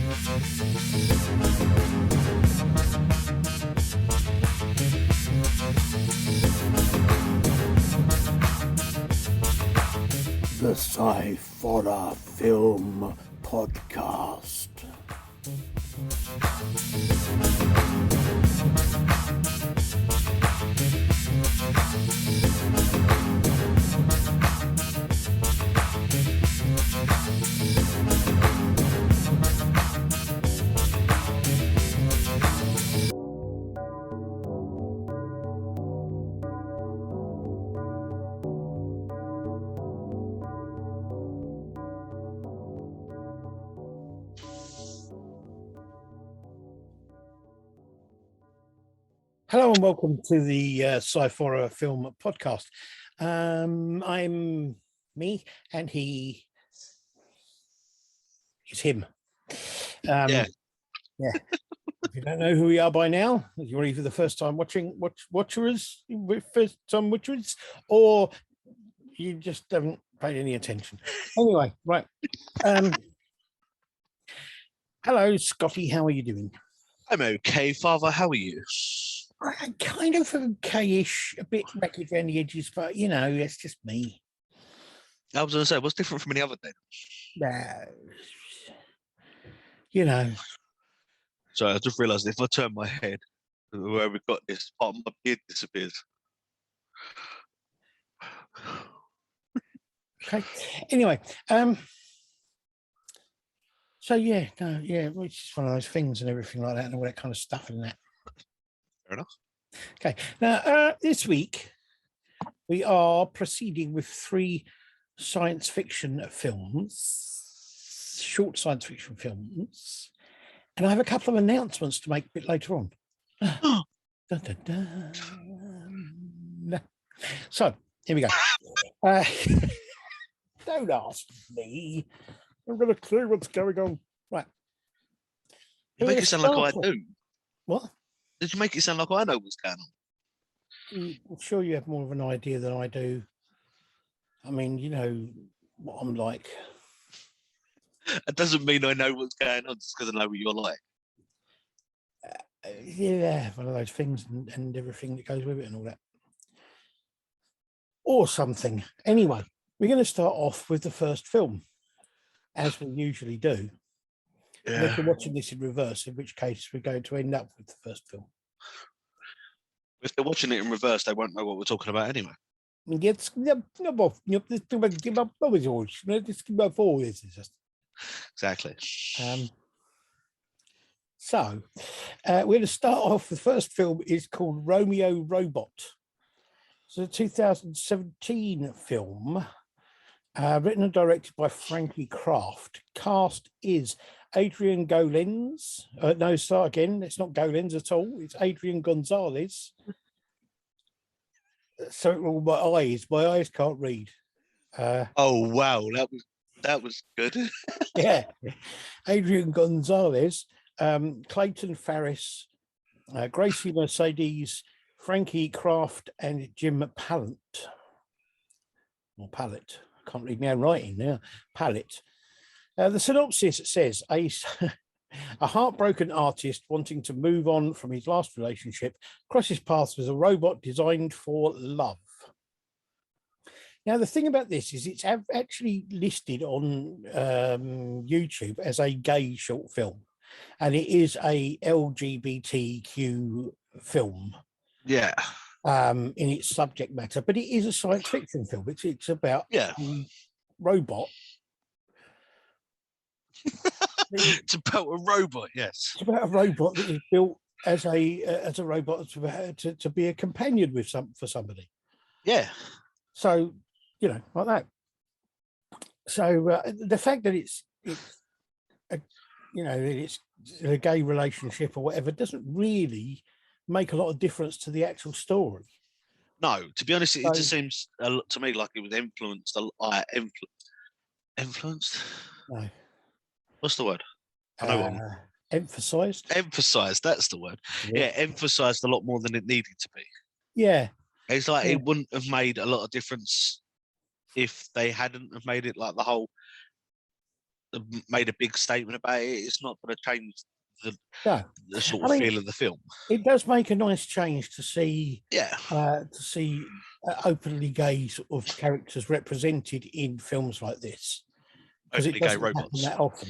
The Sci-Fi Film Podcast. Hello and welcome to the Sci-Fi Film Podcast. I'm me and he is him. Yeah. If you don't know who we are by now, you're either the first time watchers, or you just haven't paid any attention. Anyway, right. Hello, Scotty. How are you doing? I'm okay, Father. How are you? I'm kind of okay-ish, a bit ragged around the edges, but you know, it's just me. I was going to say, what's different from any other day? No, you know. So I just realised if I turn my head where we've got this, part of my beard disappears. Okay. Anyway, so yeah, it's just one of those things and everything like that, and all that kind of stuff and that. Fair enough. Okay. Now, this week we are proceeding with 3 science fiction films, short science fiction films, and I have a couple of announcements to make a bit later on. Dun, dun, dun. So here we go. Don't ask me. I'm going to clue what's going on. Right. You make it sound like I do. What? Did you make it sound like I know what's going on? I'm sure you have more of an idea than I do. I mean, you know what I'm like. It doesn't mean I know what's going on just because I know what you're like. Yeah, one of those things and everything that goes with it and all that. Or something. Anyway, we're going to start off with the first film, as we usually do. Yeah. Unless you're watching this in reverse, in which case we're going to end up with the first film. If they're watching it in reverse, they won't know what we're talking about anyway. Exactly. So, we're going to start off. The first film is called Romeo Robot. It's a 2017 film, written and directed by Frankie Kraft. Cast is Adrian Golenz. No, start again. It's not Golenz at all. It's Adrian Gonzalez. So all my eyes can't read. Oh wow, that was good. Yeah, Adrian Gonzalez, Clayton Farris, Gracie Mercedes, Frankie Kraft, and Jim Pallant. Or Pallet. I can't read my own writing now. Pallet. The synopsis says a heartbroken artist wanting to move on from his last relationship crosses paths with a robot designed for love. Now, the thing about this is it's actually listed on YouTube as a gay short film, and it is a LGBTQ film. Yeah. In its subject matter, but it is a science fiction film. It's about a robot. It's about a robot, yes. It's about a robot that is built as a robot to be a companion with for somebody. Yeah. So, you know, like that. So the fact that it's a gay relationship or whatever doesn't really make a lot of difference to the actual story. No, to be honest, it just seems to me like it was influenced. Influenced? No. What's the word? I know one. Emphasized. Emphasized. That's the word. Yeah, emphasized a lot more than it needed to be. Yeah. It's like it wouldn't have made a lot of difference if they hadn't have made it like the whole made a big statement about it, it's not going to change No. the sort I of mean, feel of the film. it does make a nice change to see Yeah, openly gay sort of characters represented in films like this, because it openly gay doesn't happen robots. that often.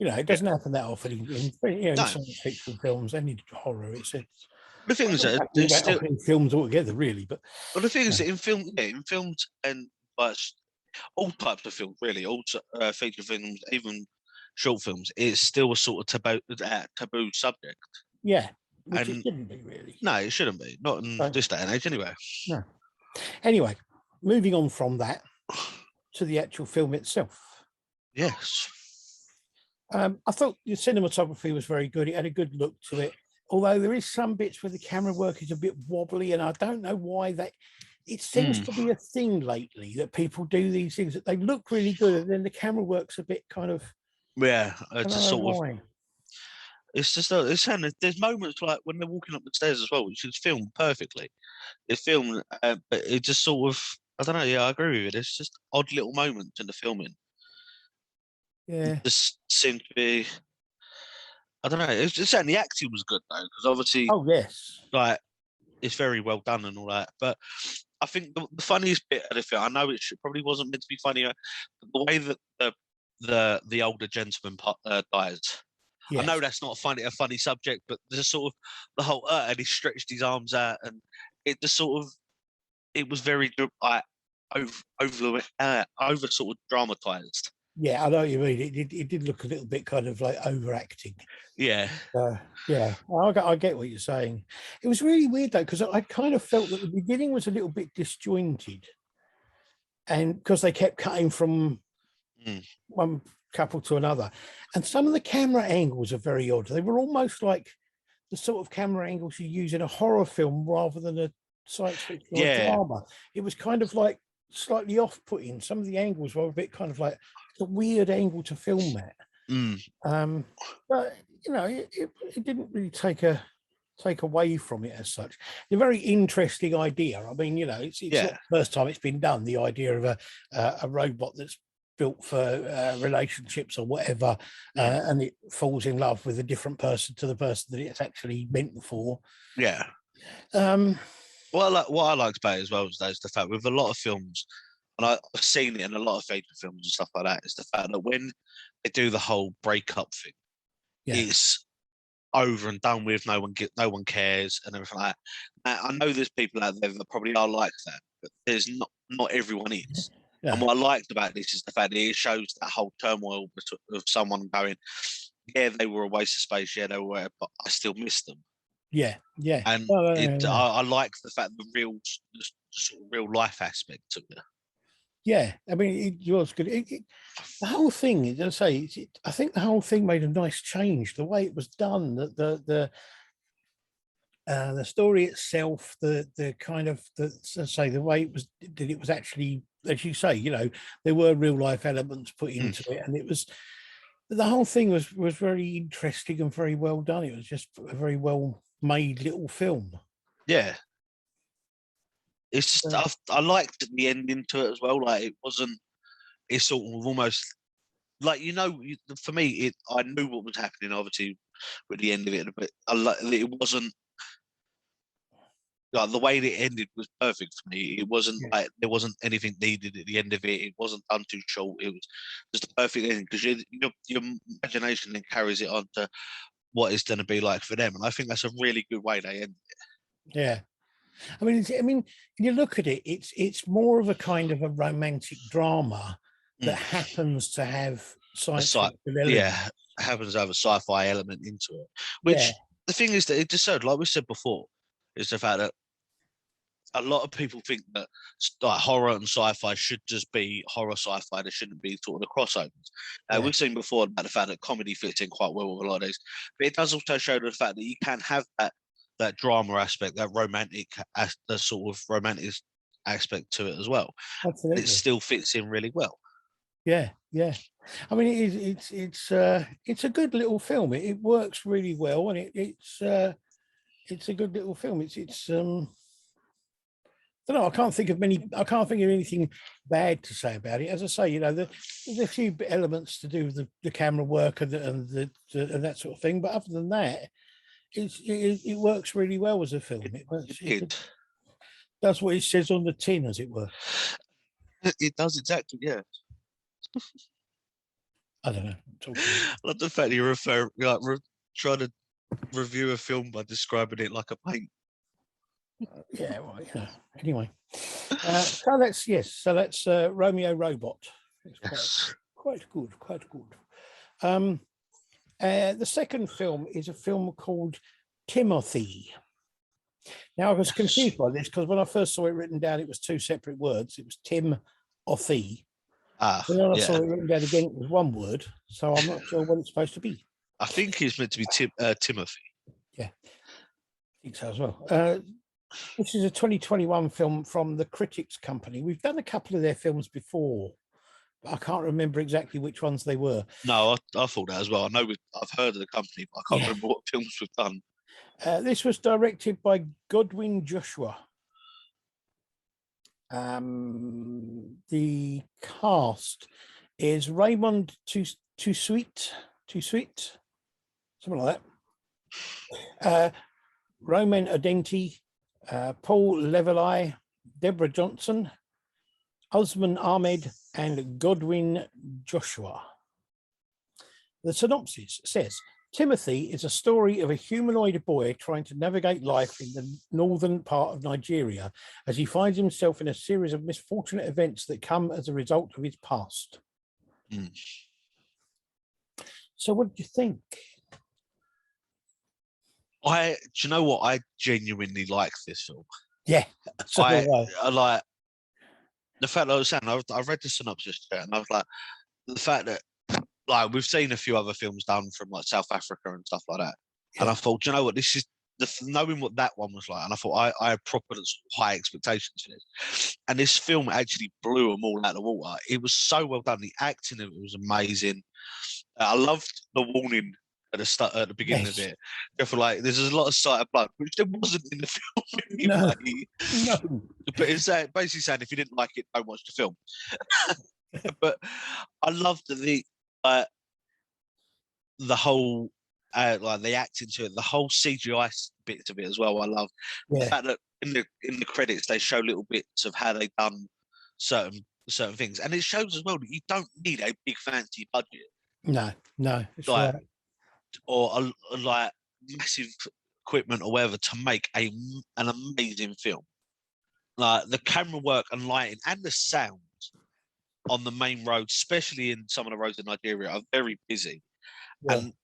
It doesn't happen that often in No. science fiction films and in horror. It's The thing is that that there's still. often in films altogether, really. But Well, the thing is that in films and all types of films, really, all feature films, even short films, it's still a sort of taboo subject. yeah, which it And shouldn't be, really. no, it shouldn't be. Not in this day and age, anyway. No. Anyway, moving on from that to the actual film itself. Yes. I thought the cinematography was very good. It had a good look to it, although there is some bits where the camera work is a bit wobbly, and I don't know why that. It seems to be a thing lately that people do these things that they look really good, and then the camera works a bit kind of. Yeah, I it's don't a know sort of. why. It's just there's moments like when they're walking up the stairs as well, which is filmed perfectly. It's filmed, but it just sort of. I don't know. Yeah, I agree with it. It's just odd little moments in the filming. Yeah. Just seem to be. I don't know. It's certainly the acting was good though, because obviously, Oh yes. like, it's very well done and all that. But I think the funniest bit of the film, I know probably wasn't meant to be funnier, but the way that the older gentleman dies. Yes. I know that's not a funny subject, but there's sort of the whole and he stretched his arms out, and it just sort of it was very over sort of dramatized. Yeah, I know what you mean. It did look a little bit kind of like overacting. Yeah. Yeah, I get what you're saying. It was really weird though, because I kind of felt that the beginning was a little bit disjointed, and because they kept cutting from one couple to another, and some of the camera angles are very odd. They were almost like the sort of camera angles you use in a horror film rather than a science fiction or drama. It was kind of like slightly off-putting. Some of the angles were a bit kind of like a weird angle to film at. But it didn't really take away from it as such. A very interesting idea. I mean, it's not the first time it's been done. The idea of a robot that's built for relationships or whatever, and it falls in love with a different person to the person that it's actually meant for. Yeah. What I liked about it as well is the fact with a lot of films, and I've seen it in a lot of feature films and stuff like that, is the fact that when they do the whole breakup thing, it's over and done with. No one cares and everything like that. I know there's people out there that probably are like that, but there's not everyone is. Yeah. And what I liked about this is the fact that it shows that whole turmoil of someone going, yeah, they were a waste of space, yeah, they were, but I still miss them. Yeah. And I like the fact the sort of real life aspect to it. Yeah, I mean, it was good. The whole thing, as I say, I think the whole thing made a nice change. The way it was done, the story itself, the kind of the way it was actually, as you say, there were real life elements put into it, and the whole thing was very interesting and very well done. It was just a very well made little film. Yeah. It's just I liked the ending to it as well. Like it's sort of almost like for me, I knew what was happening obviously with the end of it, but it wasn't like the way that it ended was perfect for me. It wasn't like there wasn't anything needed at the end of it. It wasn't done too short. It was just a perfect ending because your imagination then carries it on to what it's going to be like for them, and I think that's a really good way they end it. Yeah. I mean, when you look at it, it's more of a kind of a romantic drama that happens to have science fiction elements. Yeah, happens to have a sci-fi element into it. Which the thing is that it just showed, like we said before, is the fact that a lot of people think that like horror and sci-fi should just be horror sci-fi. There shouldn't be sort of the crossovers. We've seen before about the fact that comedy fits in quite well with a lot of these, but it does also show the fact that you can have that drama aspect, that the sort of romantic aspect to it as well. Absolutely. It still fits in really well. Yeah. I mean, it's a good little film. It works really well, and it's a good little film. don't know. I can't think of anything bad to say about it. As I say, there's a few elements to do with the camera work and that sort of thing. But other than that, it works really well as a film. It does what it says on the tin, as it were. It does exactly, yeah. I don't know. I love the fact you trying to review a film by describing it like a paint. Yeah, well, anyway. So that's Romeo Robot. It's quite good. The second film is a film called Timothee. Now, I was confused by this because when I first saw it written down, it was two separate words. It was Tim or Thee. And then I saw it written down again, it was one word. So I'm not sure what it's supposed to be. I think it's meant to be Timothee. Yeah, I think so as well. This is a 2021 film from the Critics Company. We've done a couple of their films before, but I can't remember exactly which ones they were. No, I thought that as well. I know I've heard of the company, but I can't remember what films we've done. This was directed by Godwin Joshua. The cast is Raymond Too Sweet, something like that. Roman Adenti, Paul Leveleye, Deborah Johnson, Osman Ahmed, and Godwin Joshua. The synopsis says, Timothy is a story of a humanoid boy trying to navigate life in the northern part of Nigeria as he finds himself in a series of misfortunate events that come as a result of his past. So what do you think? Do you know what? I genuinely like this film. Yeah. So I like the fact that I was saying, I read the synopsis and I was like, the fact that like we've seen a few other films done from like South Africa and stuff like that. Yeah. And I thought, you know what, this is knowing what that one was like. And I thought I had proper high expectations for this. And this film actually blew them all out of the water. It was so well done. The acting of it was amazing. I loved the warning at the beginning of it. Therefore, like there's a lot of sight of blood, which there wasn't in the film anyway. No. But it's basically saying if you didn't like it, don't watch the film. But I loved the whole like the acting to it, the whole CGI bits of it as well. I love the fact that in the credits they show little bits of how they've done certain things, and it shows as well that you don't need a big fancy budget. No, it's like right. Or like massive equipment or whatever to make an amazing film. Like the camera work and lighting and the sound on the main roads, especially in some of the roads in Nigeria, are very busy, and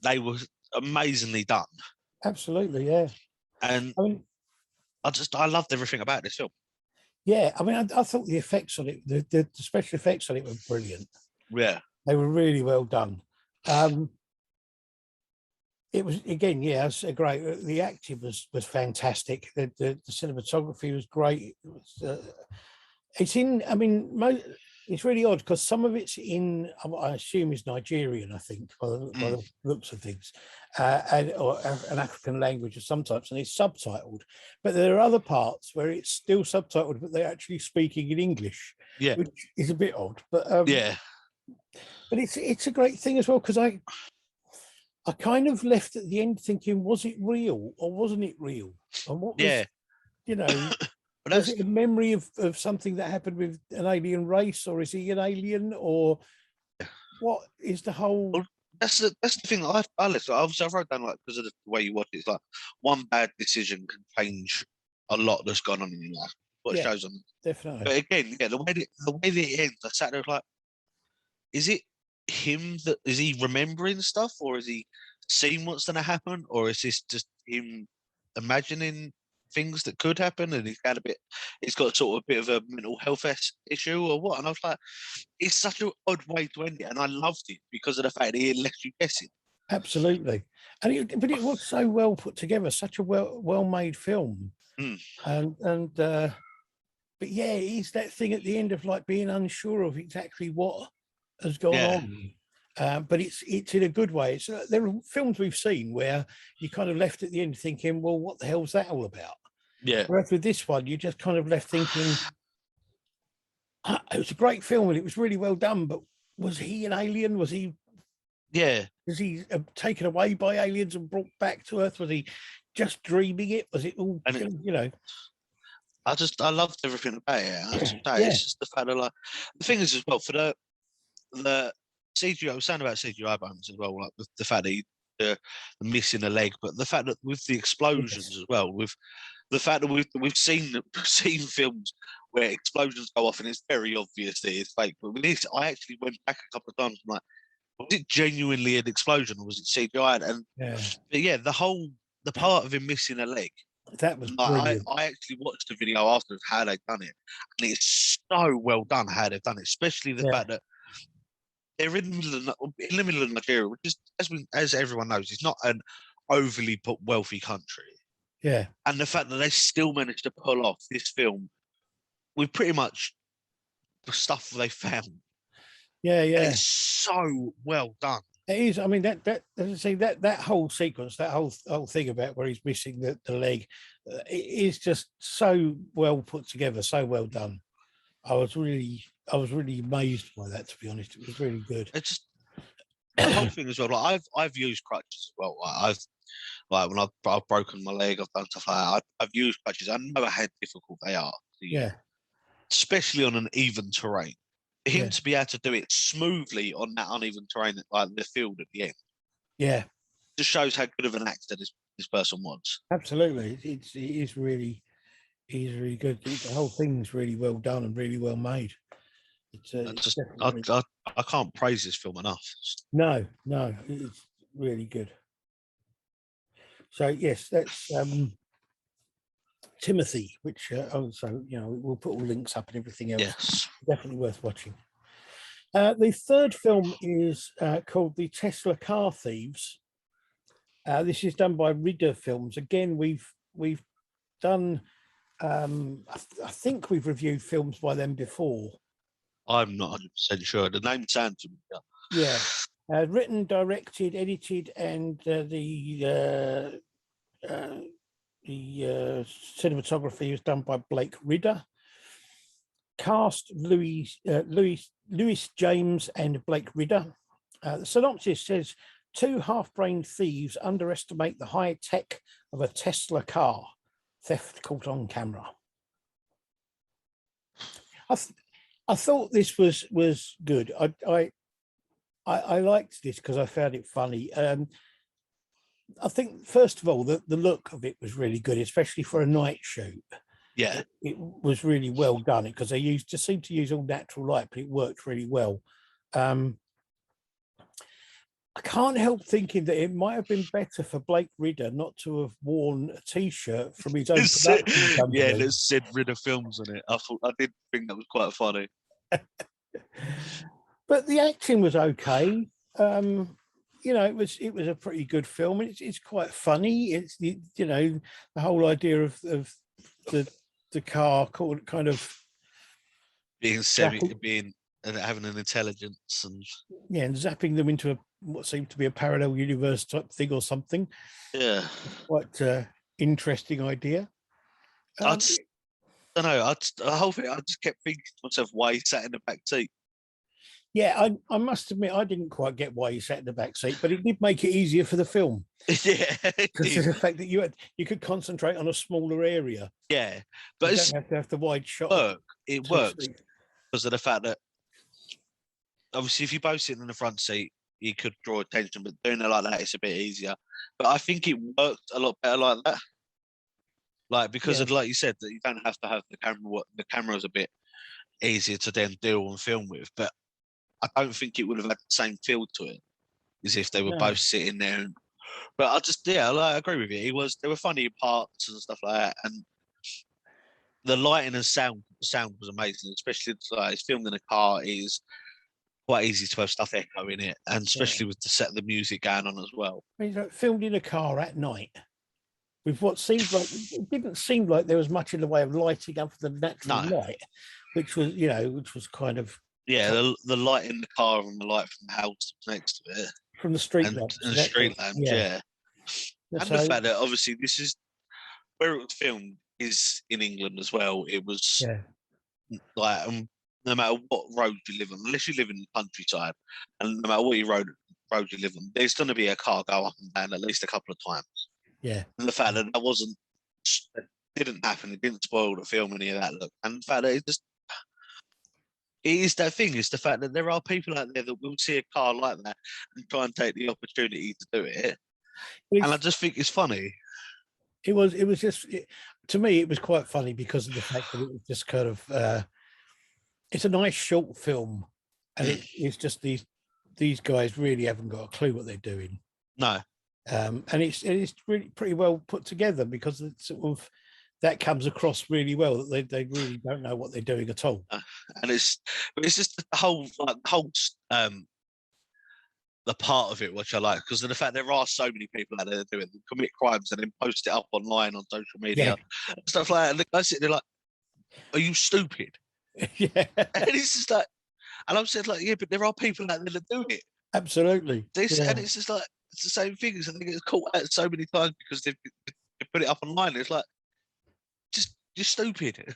they were amazingly done. Absolutely, yeah. And I mean, I loved everything about this film. Yeah, I mean, I thought the effects on it, the special effects on it were brilliant. Yeah, they were really well done. It was again, it's great. The acting was fantastic. The cinematography was great. It was, it's in. I mean, it's really odd because some of it's in. I assume is Nigerian. I think by the looks of things, or an African language of some types, and it's subtitled. But there are other parts where it's still subtitled, but they're actually speaking in English. Yeah, which is a bit odd. But but it's a great thing as well because I kind of left at the end thinking, was it real or wasn't it real? And what was, was it a memory of something that happened with an alien race, or is he an alien, or what is the whole? Well, that's the thing that I listen. Obviously, I wrote down like because of the way you watch it, it's like one bad decision can change a lot that's gone on in your life. What shows on definitely. But again, the way that it ends, I sat there like, is it him is he remembering stuff, or is he seeing what's going to happen, or is this just him imagining things that could happen, and he's got sort of a bit of a mental health issue or what? And I was like, it's such an odd way to end it, and I loved it because of the fact that it left you guessing. Absolutely, but it was so well put together, such a well made film, and but yeah, it's that thing at the end of like being unsure of exactly what has gone on. But it's in a good way. There are films we've seen where you kind of left at the end thinking, well, what the hell's that all about? Yeah. Whereas with this one, you're just kind of left thinking, it was a great film and it was really well done, but was he an alien? Was he taken away by aliens and brought back to Earth? Was he just dreaming it? Was it all, I loved everything about it. Yeah. It's just the fact that, like, the thing is as well, for the CGI, I was saying about CGI moments as well, like with the fact that the missing a leg, but the fact that with the explosions as well, with the fact that we've seen films where explosions go off and it's very obvious that it's fake. But with this, I actually went back a couple of times and like, was it genuinely an explosion or was it CGI? And the part of him missing a leg, that was brilliant. I actually watched the video afterwards how they've done it, and it's so well done how they've done it, especially the fact that they're in the middle of Nigeria, which is, as everyone knows, is not an overly wealthy country. Yeah. And the fact that they still managed to pull off this film with pretty much the stuff they found. Yeah, yeah. It's so well done. It is. I mean, that whole sequence, that whole thing about where he's missing the leg, it is just so well put together, so well done. I was really amazed by that, to be honest. It was really good. It's just the whole thing as well. Like I've used crutches as well. Like when I've broken my leg, I've done stuff like that. I've used crutches. I know how difficult they are. Yeah. Especially on an even terrain. For him to be able to do it smoothly on that uneven terrain, like the field at the end. Yeah. Just shows how good of an actor this person was. Absolutely. He's really good. The whole thing's really well done and really well made. I can't praise this film enough. No, it's really good. So yes, that's Timothee, which also, we'll put all links up and everything else. Yes, definitely worth watching. The third film is called The Tesla Car Thieves. This is done by Ridder Films. Again, we've done. I think we've reviewed films by them before. I'm not 100% sure. The name sounds familiar. Yeah, written, directed, edited, and the cinematography was done by Blake Ridder. Cast Louis James and Blake Ridder. The synopsis says 2 half-brained thieves underestimate the high tech of a Tesla car. Theft caught on camera. I thought this was good. I liked this because I found it funny. I think first of all the look of it was really good, especially for a night shoot. Yeah, it was really well done because they seemed to use all natural light, but it worked really well. I can't help thinking that it might have been better for Blake Ridder not to have worn a T-shirt from his own production company. Yeah, that said Ridder Films on it. I did think that was quite funny. But the acting was okay. It was a pretty good film. It's quite funny. It's the whole idea of the car kind of being having an intelligence and zapping them into what seemed to be a parallel universe type thing or something. Yeah, quite interesting idea. I don't know. The whole thing, I just kept thinking to myself, why he sat in the back seat. Yeah, I must admit, I didn't quite get why he sat in the back seat, but it did make it easier for the film. Yeah, because of the fact that you could concentrate on a smaller area. Yeah, but you don't have to have the wide shot. It works because of the fact that obviously, if you both sit in the front seat, you could draw attention, but doing it like that, it's a bit easier. But I think it worked a lot better like that. Like, because of, like you said, that you don't have to have the camera. The camera's a bit easier to then deal and film with, but I don't think it would have had the same feel to it as if they were both sitting there. But I agree with you. There were funny parts and stuff like that, and the lighting and sound was amazing. Especially like it's filmed in a car is quite easy to have stuff echo in it, and especially with the music going on as well. I mean, filmed in a car at night with what seemed like it didn't seem like there was much in the way of lighting up the natural light, which was kind of the light in the car and the light from the house next to it, from the street lamps, and the street lamps, and the fact that obviously this is where it was filmed is in England as well. It was Yeah. like no matter what road you live on, unless you live in the countryside, and no matter what road you live on, there's going to be a car go up and down at least a couple of times. Yeah. And the fact that that didn't happen, it didn't spoil the film, any of that look. And the fact that it is that thing, is the fact that there are people out there that will see a car like that and try and take the opportunity to do it. And I just think it's funny. It was just, to me, it was quite funny because of the fact that it was just kind of, it's a nice short film, and it's just these guys really haven't got a clue what they're doing. No. And it's really pretty well put together, because it's sort of, that comes across really well, that they really don't know what they're doing at all. And it's just the whole the part of it which I like, because of the fact there are so many people out there doing commit crimes and then post it up online on social media, stuff like that. And the guys sitting there like, "Are you stupid?" Yeah. And it's just like, and I'm saying like, yeah, but there are people out there that do it. Absolutely. And it's just like, it's the same thing. I think it's caught out so many times because they put it up online. It's like, just you're stupid.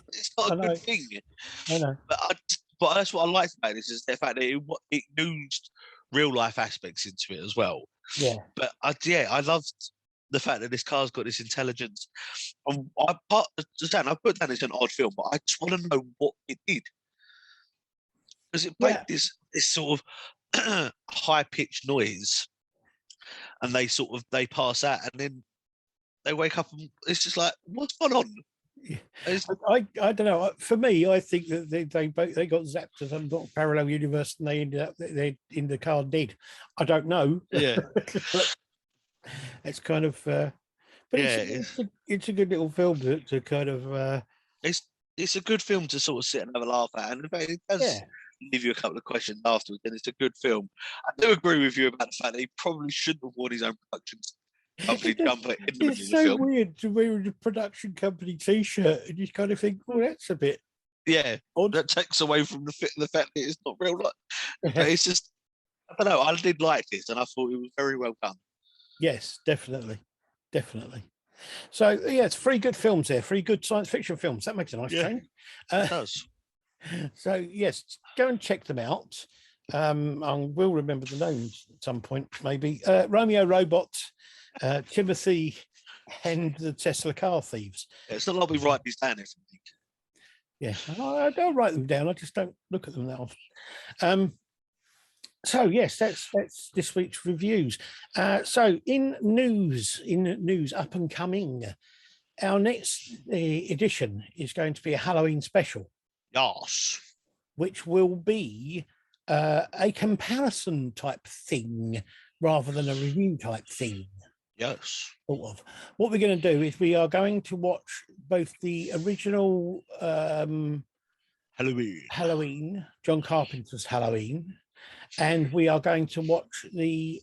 It's not a good thing. I know. But that's what I liked about this, is the fact that it used real life aspects into it as well. Yeah. But I loved the fact that this car's got this intelligence. I put down as an odd film, but I just want to know what it did, because it made this sort of high pitched noise, and they pass out, and then they wake up, and it's just like, what's going on? I don't know. For me, I think that they got zapped to some parallel universe, and they ended up in the car dead. I don't know. Yeah, it's kind of. But it's a good little film to kind of. It's a good film to sort of sit and have a laugh at, and in fact, it does leave you a couple of questions afterwards. And it's a good film. I do agree with you about the fact that he probably shouldn't have worn his own productions. It's so weird to wear a production company T-shirt, and you kind of think, "Oh, that's a bit odd." That takes away from the fact that it's not real life. But it's just, I don't know. I did like this, and I thought it was very well done. Yes, definitely. So it's 3 good films there, 3 good science fiction films. That makes a nice change. It does. So yes, go and check them out. I will remember the names at some point, maybe. Romeo Robot, Timothee, and the Tesla Car Thieves. It's not like we write these down every week. Yeah, I don't write them down. I just don't look at them that often. So yes, that's this week's reviews. So in news up and coming, our next edition is going to be a Halloween special. Yes. Which will be a comparison type thing rather than a review type thing. Yes. Sort of. What we're going to do is we are going to watch both the original Halloween, John Carpenter's Halloween, and we are going to watch the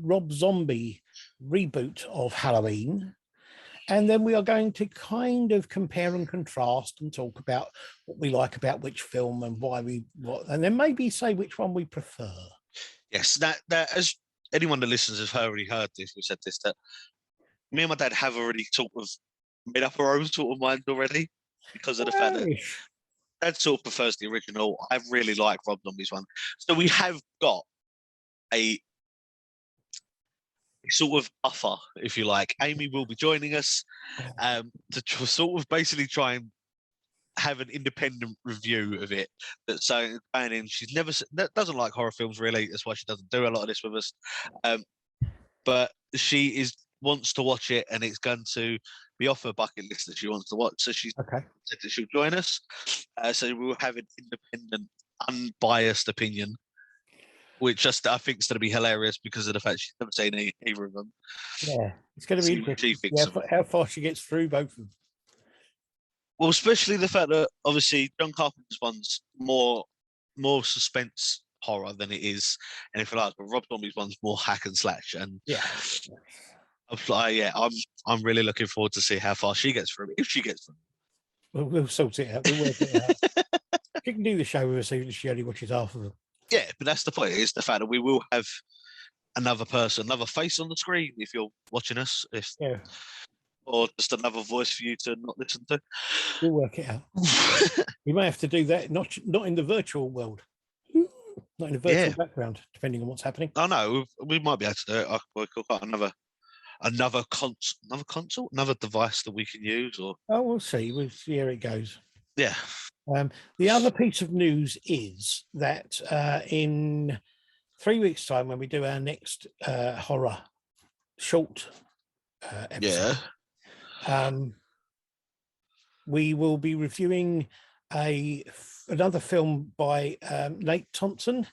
Rob Zombie reboot of Halloween. And then we are going to kind of compare and contrast and talk about what we like about which film and and then maybe say which one we prefer. Yes, that as anyone that listens has already heard this, we said this, that me and my dad have already sort of made up our own sort of mind already, because of the fact that Dad sort of prefers the original. I really like Rob Zombie's one. So we have got a sort of buffer, if you like. Amy will be joining us to sort of basically try and have an independent review of it. That's so going in. She's never doesn't like horror films really. That's why she doesn't do a lot of this with us. But she wants to watch it, and it's going to be off her bucket list that she wants to watch. So she said that she'll join us. So we will have an independent, unbiased opinion, which I think is going to be hilarious because of the fact she's never seen either of them. Yeah, it's going to be interesting. How far she gets through both of them. Well, especially the fact that obviously John Carpenter's one's more suspense horror than it is anything like. But Rob Zombie's one's more hack and slash, and I'm really looking forward to see how far she gets through it, if she gets through. We'll sort it out. We'll work it out. She can do the show with us even if she only watches half of them. Yeah, but that's the point. Is the fact that we will have another person, another face on the screen if you're watching us. or just another voice for you to not listen to. We'll work it out. We may have to do that, not in the virtual world, not in the virtual background, depending on what's happening. Oh no, we might be able to do it. We've got another console, another device that we can use, or we'll see. We'll see how it goes. Yeah. The other piece of news is that in 3 weeks' time, when we do our next horror short episode, we will be reviewing another film by Nate Thompson,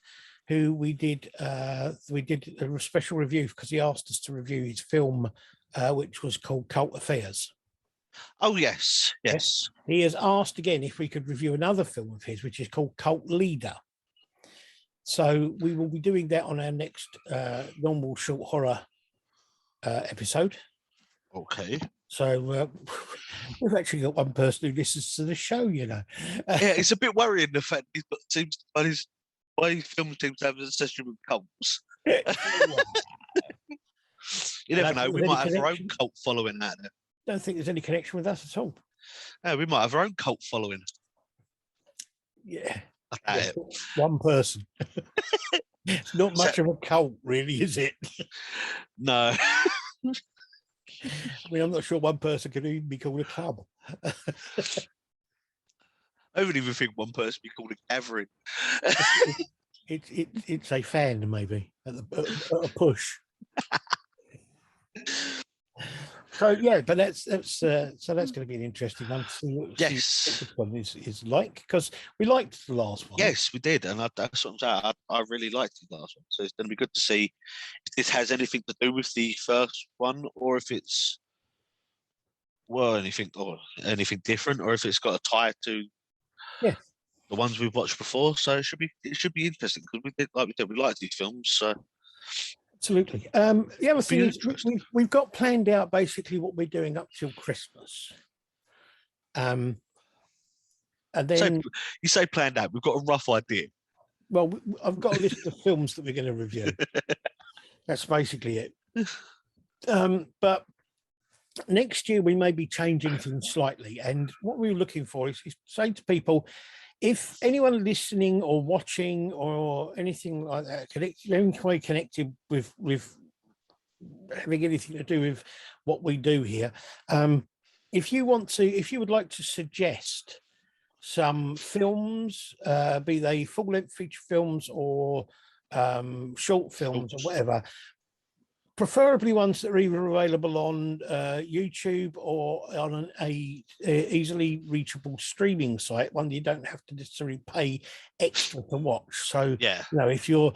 who we did a special review because he asked us to review his film, which was called Cult Affairs. Oh, yes. He has asked again if we could review another film of his, which is called Cult Leader. So we will be doing that on our next normal short horror episode. Okay. So we've actually got one person who listens to the show, you know. Yeah, it's a bit worrying the fact he's got his film seems to have an obsession with cults. You never know. We might have our own cult following out there. Don't think there's any connection with us at all. No, we might have our own cult following. Yeah. It. One person. It's not much of a cult, really, is it? No. I mean, I'm not sure one person could even be called a club. I wouldn't even think one person be called a gathering. It's a fan, maybe, at a push. So yeah, but that's going to be an interesting one to see what this one is like, because we liked the last one. Yes, we did, and that's what I'm saying. I really liked the last one, so it's going to be good to see if this has anything to do with the first one, or if it's anything different, or if it's got a tie to the ones we've watched before. So it should be interesting, because we did, like we said, we liked these films. So. Absolutely. The other thing is we've got planned out basically what we're doing up till Christmas. And then you say planned out. We've got a rough idea. Well, I've got a list of films that we're going to review. That's basically it. But next year we may be changing things slightly. And what we're looking for is saying to people, if anyone listening or watching or anything like that, connected with having anything to do with what we do here, if you would like to suggest some films, be they full-length feature films or short films or whatever, preferably ones that are either available on YouTube or on a easily reachable streaming site, one you don't have to necessarily pay extra to watch. So, if you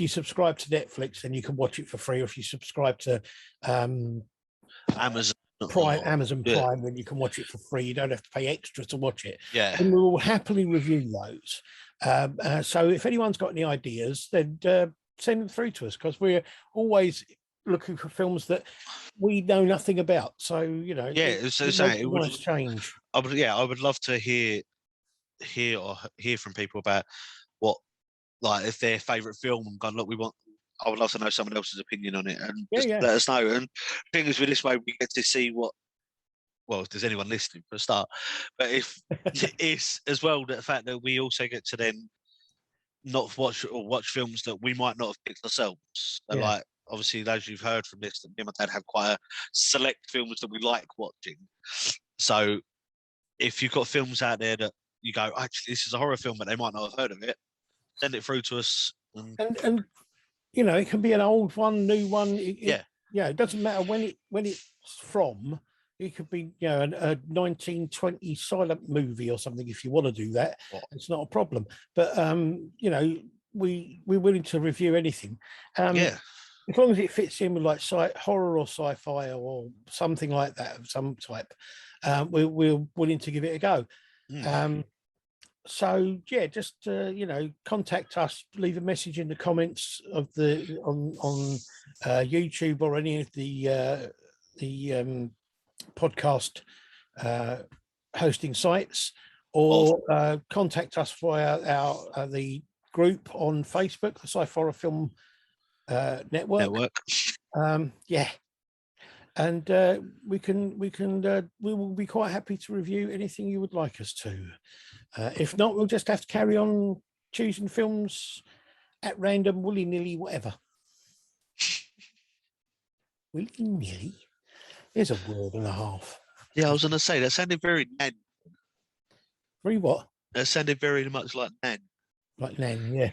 subscribe to Netflix, then you can watch it for free. Or if you subscribe to Amazon Prime, then you can watch it for free. You don't have to pay extra to watch it. Yeah, and we will happily review those. So, if anyone's got any ideas, then send them through to us, because we're always looking for films that we know nothing about. So it would nice change. I would love to hear from people about what, like, if their favorite film, and gone, look, I would love to know someone else's opinion on it, and let us know. And things with this way, we get to see if there's anyone listening for a start, but if it's as well the fact that we also get to then not watch films that we might not have picked ourselves. So like, obviously, as you've heard from this, that me and my dad have quite a select films that we like watching. So if you've got films out there that you go, actually, this is a horror film, but they might not have heard of it, send it through to us. And it can be an old one, new one. It doesn't matter when it's from. It could be, a 1920 silent movie or something. If you want to do that, it's not a problem. But we're willing to review anything. As long as it fits in with like horror or sci-fi or something like that of some type, we're willing to give it a go. So just contact us, leave a message in the comments of on YouTube or any of the podcast hosting sites, or contact us via the group on Facebook, the Sci-Fi Film Network. And we will be quite happy to review anything you would like us to. If not, we'll just have to carry on choosing films at random, willy-nilly, whatever. Willy-nilly? There's a word and a half. Yeah, I was going to say, that sounded very Nan. Very what? That sounded very much like Nan. Like Nan, yeah.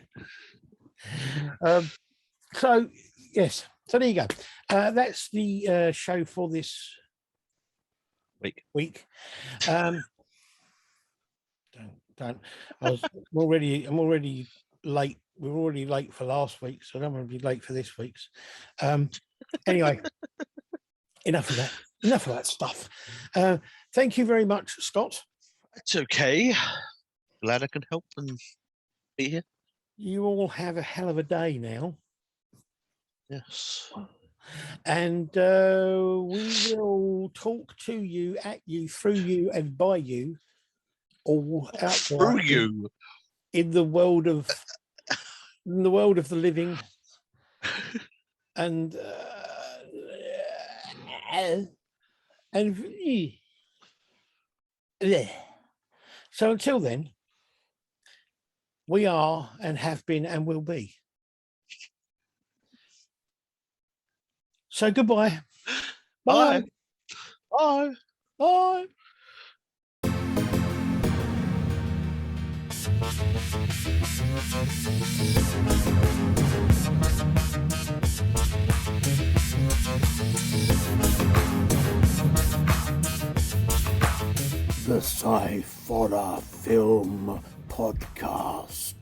So, yes. So there you go. That's the show for this week. Don't. I'm already late. We're already late for last week, so I don't want to be late for this week's. Anyway, enough of that stuff. Thank you very much, Scott. It's okay. Glad I can help and be here. You all have a hell of a day now. Yes. And we will talk to you, at you, through you, and by you, all out through you in the world of the living, and so until then, we are and have been and will be. So goodbye. Bye. Bye. Bye. The Sci-Fi Film Podcast.